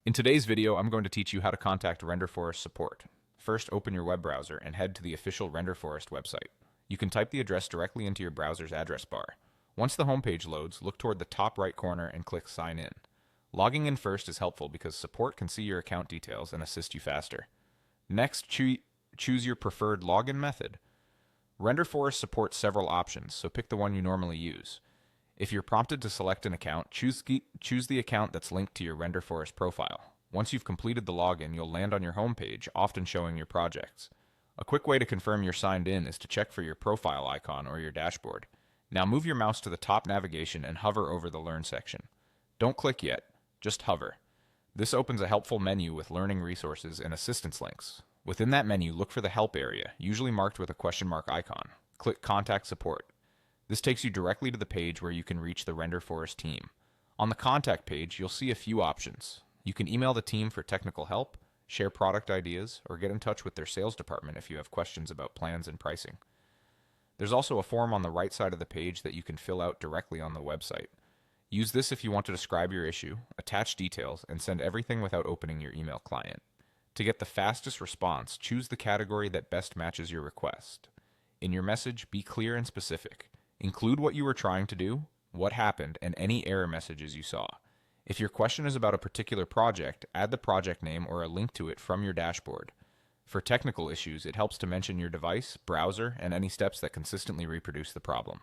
In today's video, I'm going to teach you how to contact Renderforest support. First, open your web browser and head to the official Renderforest website. You can type the address directly into your browser's address bar. Once the homepage loads, look toward the top right corner and click Sign In. Logging in first is helpful because support can see your account details and assist you faster. Next, choose your preferred login method. Renderforest supports several options, so pick the one you normally use. If you're prompted to select an account, choose the account that's linked to your Renderforest profile. Once you've completed the login, you'll land on your home page, often showing your projects. A quick way to confirm you're signed in is to check for your profile icon or your dashboard. Now move your mouse to the top navigation and hover over the Learn section. Don't click yet, just hover. This opens a helpful menu with learning resources and assistance links. Within that menu, look for the Help area, usually marked with a question mark icon. Click Contact Support. This takes you directly to the page where you can reach the Renderforest team. On the contact page, you'll see a few options. You can email the team for technical help, share product ideas, or get in touch with their sales department if you have questions about plans and pricing. There's also a form on the right side of the page that you can fill out directly on the website. Use this if you want to describe your issue, attach details, and send everything without opening your email client. To get the fastest response, choose the category that best matches your request. In your message, be clear and specific. Include what you were trying to do, what happened, and any error messages you saw. If your question is about a particular project, add the project name or a link to it from your dashboard. For technical issues, it helps to mention your device, browser, and any steps that consistently reproduce the problem.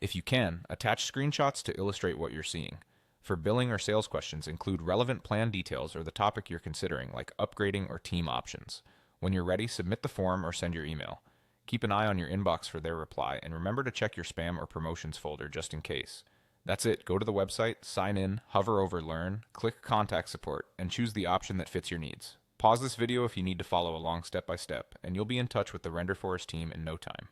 If you can, attach screenshots to illustrate what you're seeing. For billing or sales questions, include relevant plan details or the topic you're considering, like upgrading or team options. When you're ready, submit the form or send your email. Keep an eye on your inbox for their reply, and remember to check your spam or promotions folder just in case. That's it. Go to the website, sign in, hover over Learn, click Contact Support, and choose the option that fits your needs. Pause this video if you need to follow along step by step, and you'll be in touch with the Renderforest team in no time.